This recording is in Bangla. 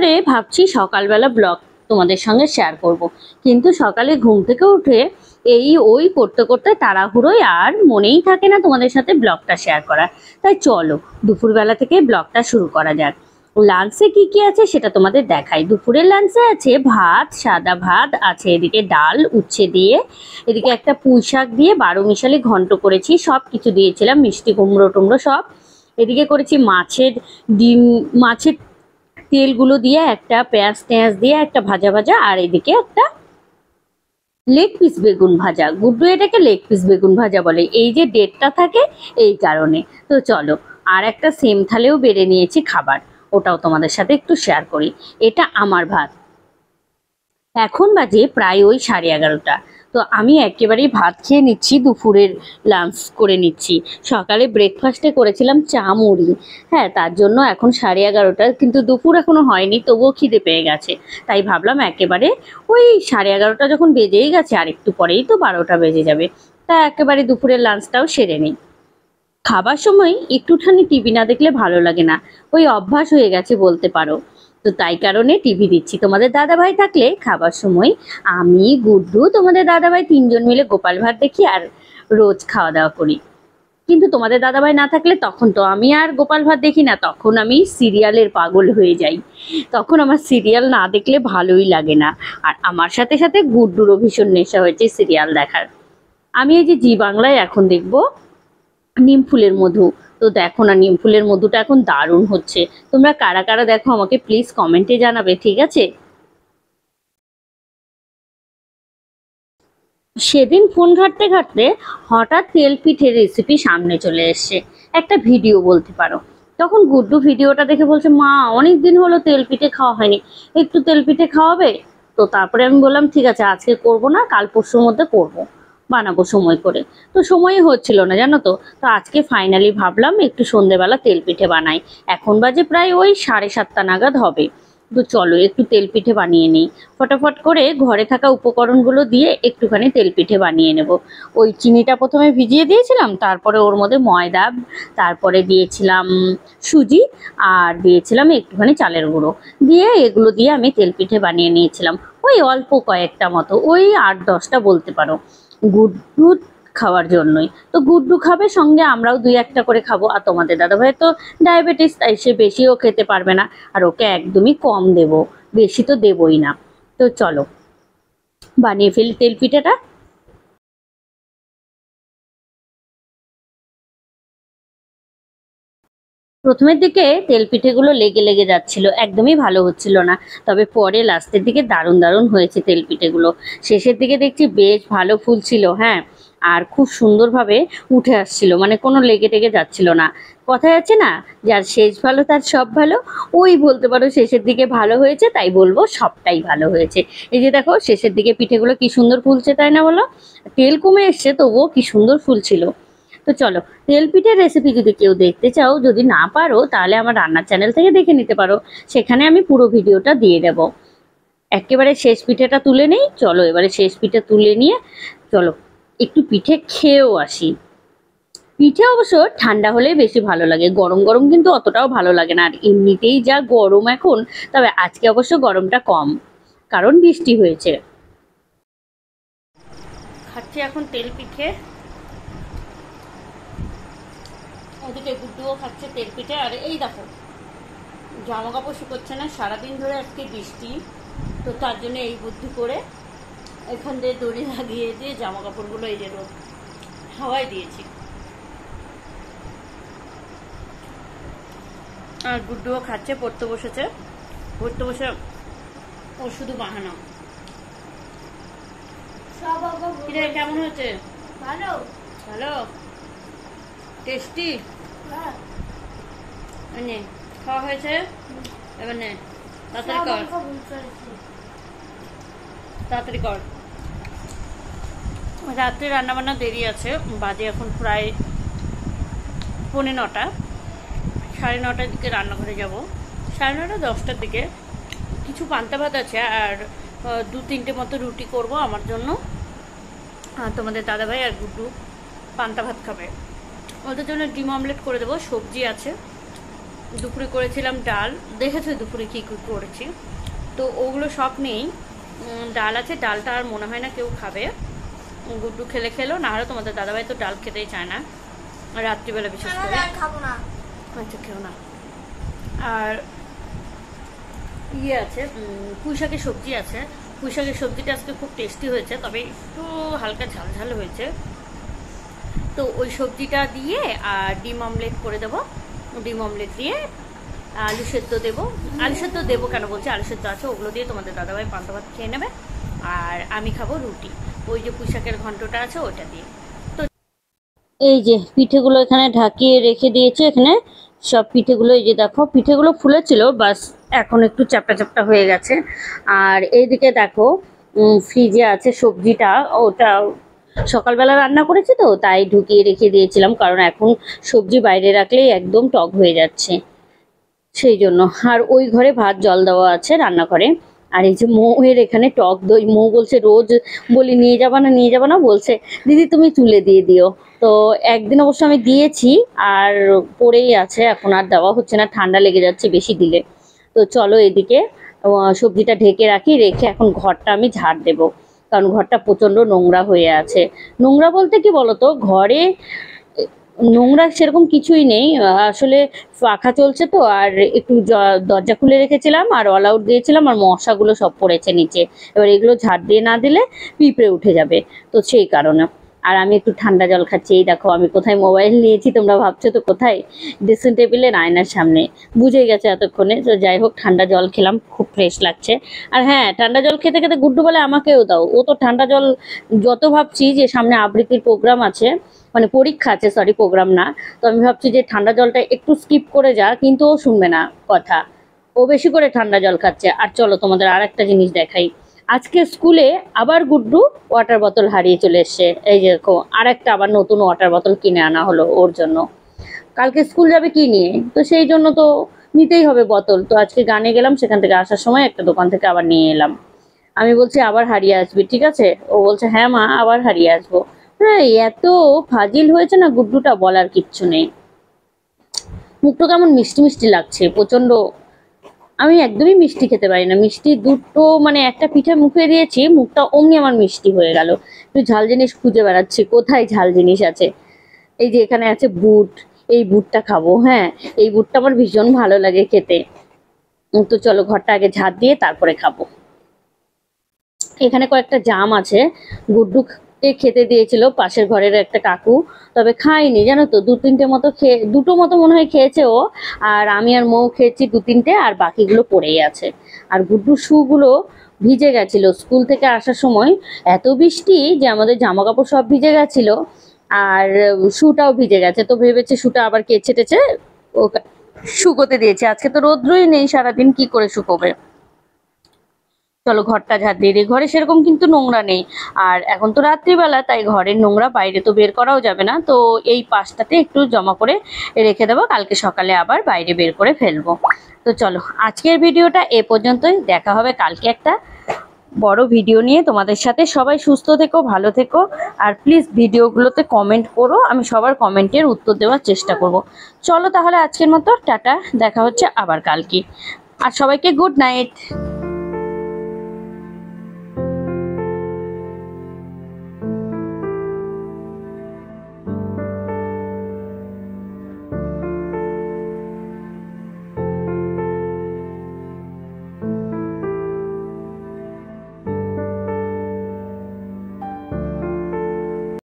করে ভাবছি সকালবেলা ব্লগ তোমাদের সঙ্গে শেয়ার করব, কিন্তু সকালে ঘুম থেকে উঠে ওই করতে করতে তাড়াহুড়োয় আর মনেই থাকে না তোমাদের সাথে ব্লগটা শেয়ার করা। তাই চলো দুপুরবেলা থেকে ব্লগটা শুরু করা যাক। লাঞ্চে কি কি আছে সেটা তোমাদের দেখাই। দুপুরের লাঞ্চে আছে ভাত, সাদা ভাত আছে, এদিকে ডাল উচ্ছে দিয়ে, এদিকে একটা পুঁই শাক দিয়ে 12 মিশালি ঘন্ট করেছি, সব কিছু দিয়েছিলাম, মিষ্টি কুমড়ো টুমড়ো সব। এদিকে করেছি মাছের ডিম, মাছের তেলগুলো দিয়ে একটা পেঁয়াজ টেঁয়াজ দিয়ে একটা ভাজা ভাজা, আর এদিকে একটা লেগ পিস বেগুন ভাজা। গুড্ডু এটাকে লেগ পিস বেগুন ভাজা বলে, এই যে ডেটটা থাকে এই কারণে। তো চলো, আর একটা সেম থালেও বেড়ে নিয়েছি খাবার, ওটাও তোমাদের সাথে একটু শেয়ার করি। এটা আমার ভাত। এখন বাজে প্রায় ওই 11:30। তো আমি একেবারেই ভাত খেয়ে নিচ্ছি, দুপুরের লাঞ্চ করে নিচ্ছি। সকালে ব্রেকফাস্টে করেছিলাম চা মুড়ি, হ্যাঁ, তার জন্য এখন 11:30, কিন্তু দুপুর এখনো হয়নি, তবুও খিদে পেয়ে গেছে। তাই ভাবলাম একেবারে ওই 11:30 যখন বেজেই গেছে, আর একটু পরেই তো 12টা বেজে যাবে, তা একেবারে দুপুরের লাঞ্চটাও সেরে নিই। খাবার সময় একটুখানি টিভি না দেখলে ভালো লাগে না, ওই অভ্যাস হয়ে গেছে বলতে পারো। তো তাই কারণে টিভি দিচ্ছি। তোমাদের দাদাভাই থাকলে খাবার সময় আমি, গুড্ডু, তোমাদের দাদাভাই 3জন মিলে গোপাল ভাত দেখি আর রোজ খাওয়া দাওয়া করি। কিন্তু তোমাদের দাদাভাই না থাকলে তখন তো আমি আর গোপাল ভাত দেখি না, তখন আমি সিরিয়ালের পাগল হয়ে যাই। তখন আমার সিরিয়াল না দেখলে ভালোই লাগে না। আর আমার সাথে সাথে গুড্ডুরও ভীষণ নেশা হয়েছে সিরিয়াল দেখার। আমি এই যে জি বাংলায় এখন দেখবো নিমফুলের মধু। তো দেখো না, নিমফুলের মধুটা এখন দারুণ হচ্ছে। তোমরা কারা কারা দেখো আমাকে প্লিজ কমেন্টে জানাবে, ঠিক আছে? সেদিন ফোন ঘাঁটতে ঘাঁটতে হঠাৎ তেল পিঠের রেসিপি সামনে চলে এসছে, একটা ভিডিও বলতে পারো। তখন গুড্ডু ভিডিওটা দেখে বলছে, মা অনেক দিন হলো তেল পিঠে খাওয়া হয়নি, একটু তেল পিঠে খাওয়াবে? তো তারপরে আমি বললাম ঠিক আছে, আজকে করব না, কাল পরশুর মধ্যে করব, বানাবো সময় করে। তো সময়ই হচ্ছিল না জানো তো। তো আজকে ফাইনালি ভাবলাম একটু সন্ধেবেলা তেল পিঠে বানাই। এখন বাজে প্রায় ওই 7:30 নাগাদ হবে। তো চলো একটু তেল পিঠে বানিয়ে নিই। ফটাফট করে ঘরে থাকা উপকরণগুলো দিয়ে একটুখানি তেল পিঠে বানিয়ে নেব। ওই চিনিটা প্রথমে ভিজিয়ে দিয়েছিলাম, তারপরে ওর মধ্যে ময়দা, তারপরে দিয়েছিলাম সুজি, আর দিয়েছিলাম একটুখানি চালের গুঁড়ো, দিয়ে এগুলো দিয়ে আমি তেল পিঠে বানিয়ে নিয়েছিলাম। ওই অল্প কয়েকটা মতো, ওই 8-10টা বলতে পারো, গুড্ডু খাওয়ার জন্যই। তো গুড্ডু খাবে, সঙ্গে আমরাও 2-1টা করে খাবো। আর তোমাদের দাদাভাই তো ডায়াবেটিস, তাই সে বেশিও খেতে পারবে না, আর ওকে একদমই কম দেব, বেশি তো দেবই না। তো চলো বানিয়ে ফেলি তেল পিঠেটা। প্রথমের দিকে তেল পিঠেগুলো লেগে লেগে যাচ্ছিল, একদমই ভালো হচ্ছিল না। তবে পরে লাস্টের দিকে দারুণ দারুণ হয়েছে তেল পিঠেগুলো। শেষের দিকে দেখছি বেশ ভালো ফুলছিল, হ্যাঁ, আর খুব সুন্দরভাবে উঠে আসছিল, মানে কোনো লেগে টেগে যাচ্ছিল না। কথায় আছে না, যার শেষ ভালো তার সব ভালো, ওই বলতে পারো শেষের দিকে ভালো হয়েছে, তাই বলবো সবটাই ভালো হয়েছে। এই যে দেখো শেষের দিকে পিঠেগুলো কি সুন্দর ফুলছে, তাই না বলো? তেল কমে এসছে তবুও কি সুন্দর ফুলছিল। তো চলো, তেল পিঠের রেসিপি যদি কেউ দেখতে চাও, যদি না পারো তাহলে আমার রান্নার চ্যানেল থেকে দেখে নিতে পারো, সেখানে আমি পুরো ভিডিওটা দিয়ে দেবো। একেবারে শেষ পিঠেটা তুলে নেই, চলো এবারে শেষ পিঠে তুলে নিয়ে চলো একটু পিঠে খেয়েও আসি। পিঠে অবশ্য ঠান্ডা হলেই বেশি ভালো লাগে, গরম গরম কিন্তু অতটাও ভালো লাগে না। আর এমনিতেই যা গরম এখন, তবে আজকে অবশ্য গরমটা কম, কারণ বৃষ্টি হয়েছে। খাচ্ছি এখন তেল পিঠে, ওদিকে গুড্ডুও খাচ্ছে তেল পিঠে। আর এই দেখো জামা কাপড় শুকোচ্ছে না, সারাদিন ধরে আজকে বৃষ্টি, তো তার জন্য এই বুদ্ধি করে এখান দিয়ে দড়ি লাগিয়ে দিয়ে জামা কাপড়গুলো এই যে রোদ হাওয়ায় দিয়েছি। আর গুড্ডুও খাচ্ছে, পড়তে বসেছে, পড়তে বসে ও শুধু বাহানা। কেমন হয়েছে? ভালো ভালো, টেস্টি। নে খাওয়া হয়েছে, এবার নে তাড়াতাড়ি কর, তাড়াতাড়ি কর। রাত্রে রান্নাবান্না দেরি আছে, বাজে এখন প্রায় 9:45, 9:30টার দিকে রান্নাঘরে যাব, 9:30 10টার দিকে। কিছু পান্তা ভাত আছে আর 2-3টে মতো রুটি করব আমার জন্য, আর তোমাদের দাদাভাই আর গুড্ডু পান্তা ভাত খাবে, ওদের জন্য ডিম অমলেট করে দেবো, সবজি আছে। দুপুরে করেছিলাম ডাল, দেখেছো দুপুরে কী কী করেছি, তো ওগুলো সব নেই। ডাল আছে, ডালটা আর মনে হয় না কেউ খাবে, গুড্ডু খেলে খেলো, না হলে তোমাদের দাদাভাই তো ডাল খেতেই চায় না রাত্রিবেলা বিশেষ করে। আচ্ছা খেও না। আর ইয়ে আছে, পুঁই শাকের সবজি আছে, পুঁই শাকের সবজিটা আজকে খুব টেস্টি হয়েছে, তবে একটু হালকা ঝাল ঝাল হয়েছে। তো ওই সবজিটা দিয়ে আর ডিম অমলেট করে দেবো, ডিম অমলেট দিয়ে আলু সেদ্ধ দেবো। আলু সেদ্ধ দেবো কেন বলছি, আলু সেদ্ধ আছে, ওগুলো দিয়ে তোমাদের দাদাভাই পান্তা ভাত খেয়ে নেবে, আর আমি খাবো রুটি, ওই যে পুঁই শাকের ঘন্টটা আছে ওটা দিয়ে। তো এই যে পিঠেগুলো এখানে ঢাকিয়ে রেখে দিয়েছে, এখানে সব পিঠেগুলো, এই যে দেখো পিঠেগুলো ফুলেছিল, বাস এখন একটু চ্যাপটা চ্যাপটা হয়ে গেছে। আর এইদিকে দেখো ফ্রিজে আছে সবজিটা, ওটা সকালবেলা রান্না করেছি তো তাই ঢুকিয়ে রেখে দিয়েছিলাম, কারণ এখন সবজি বাইরে রাখলেই একদম টক হয়ে যাচ্ছে, সেই জন্য। আর ওই ঘরে ভাত জল দেওয়া আছে রান্নাঘরে। আর এই যে মৌয়ের এখানে টক দই, মৌ বলছে রোজ বলি নিয়ে যাবা না নিয়ে যাবা না, বলছে দিদি তুমি তুলে দিয়ে দিও। তো একদিন অবশ্য আমি দিয়েছি, আর পড়েই আছে, এখন আর দেওয়া হচ্ছে না, ঠান্ডা লেগে যাচ্ছে বেশি দিলে। তো চলো এদিকে সবজিটা ঢেকে রাখি, রেখে এখন ঘরটা আমি ঝাড় দেবো, কারণ ঘরটা প্রচণ্ড নোংরা হয়ে আছে। নোংরা বলতে কি বলতো, ঘরে নোংরা সেরকম কিছুই নেই, আসলে পাখা চলছে তো, আর একটু দরজা খুলে রেখেছিলাম আর অল আউট দিয়েছিলাম, আর মশাগুলো সব পড়েছে নিচে, এবার এগুলো ঝাড় দিয়ে না দিলে পিঁপড়ে উঠে যাবে, তো সেই কারণে। আর আমি একটু ঠান্ডা জল খাচ্ছি, এই দেখো আমি কোথায় মোবাইল নিয়েছি, তোমরা ভাবছো তো কোথায়, ড্রেসিং টেবিলের আয়নার সামনে, বুঝেই গেছে এতক্ষণে। তো যাই হোক, ঠান্ডা জল খেলাম, খুব ফ্রেশ লাগছে। আর হ্যাঁ, ঠান্ডা জল খেতে খেতে গুড্ডু বলে আমাকেও দাও, ও তো ঠান্ডা জল, যত ভাবছি যে সামনে আবৃত্তির প্রোগ্রাম আছে, মানে পরীক্ষা আছে, সরি প্রোগ্রাম না, তো আমি ভাবছি যে ঠান্ডা জলটা একটু স্কিপ করে যা, কিন্তু ও শুনবে না কথা, ও বেশি করে ঠান্ডা জল খাচ্ছে। আর চলো তোমাদের আর একটা জিনিস দেখাই, আজকে স্কুলে আবার গুড্ডু ওয়াটার বোতল হারিয়ে চলে এসছে, এই যে দেখো আর একটা আবার নতুন ওয়াটার বোতল কিনে আনা হলো ওর জন্য, কালকে স্কুল যাবে কি নিয়ে, তো সেই জন্য তো নিতেই হবে বোতল। তো আজকে গানে গেলাম, সেখান থেকে আসার সময় একটা দোকান থেকে আবার নিয়ে এলাম। আমি বলছি আবার হারিয়ে আসবি, ঠিক আছে, ও বলছে হ্যাঁ মা আবার হারিয়ে আসবো। হ্যাঁ, এত ফাজিল হয়েছে না গুড্ডুটা, বলার কিচ্ছু নেই। মুখটা কেমন মিষ্টি মিষ্টি লাগছে প্রচন্ড, আমি একদমই মিষ্টি খেতে পারি না, মিষ্টি দুটো মানে একটা পিঠে মুখে দিয়েছি, মুখটা অমনি আমার মিষ্টি হয়ে গেল। একটু ঝাল জিনিস খুঁজে বেড়াচ্ছি, কোথায় ঝাল জিনিস আছে। এই যে এখানে আছে বুট, এই বুটটা খাবো, হ্যাঁ এই বুটটা আমার ভীষণ ভালো লাগে খেতে। তো চলো ঘরটা আগে ঝাড় দিয়ে তারপরে খাবো। এখানে কয়েকটা জাম আছে, গুড্ডুকে খেতে দিয়েছিল পাশের ঘরের একটা কাকু, তবে খাইনি জানো তো, দুটো মতো মনে হয় খেয়েছে ও, আর আমি আর মৌ খেয়েছি 2-3টে, আর বাকিগুলো পড়েই আছে। আর গুড্ডুর শুগুলো ভিজে গেছিল স্কুল থেকে আসার সময়, এত বৃষ্টি যে আমাদের জামা কাপড় সব ভিজে গেছিল, আর শুটাও ভিজে গেছে, তো ভেবেছে শুটা আবার কেচে টেচে ও শুকোতে দিয়েছে, আজকে তো রোদ্রই নেই সারাদিন, কি করে শুকোবে। চলো ঘরটা ঝাড় দিয়ে দিই, ঘরে সেরকম কিন্তু নোংরা নেই, আর এখন তো রাত্রিবেলা, তাই ঘরের নোংরা বাইরে তো বের করাও যাবে না, তো এই পাশটাতে একটু জমা করে রেখে দেবো, কালকে সকালে আবার বাইরে বের করে ফেলবো। তো চলো আজকের ভিডিওটা এ পর্যন্তই, দেখা হবে কালকে একটা বড় ভিডিও নিয়ে তোমাদের সাথে। সবাই সুস্থ থেকো, ভালো থেকো, আর প্লিজ ভিডিওগুলোতে কমেন্ট করো, আমি সবার কমেন্টের উত্তর দেওয়ার চেষ্টা করব। চলো তাহলে আজকের মতো টাটা, দেখা হচ্ছে আবার কালকে, আর সবাইকে গুড নাইট।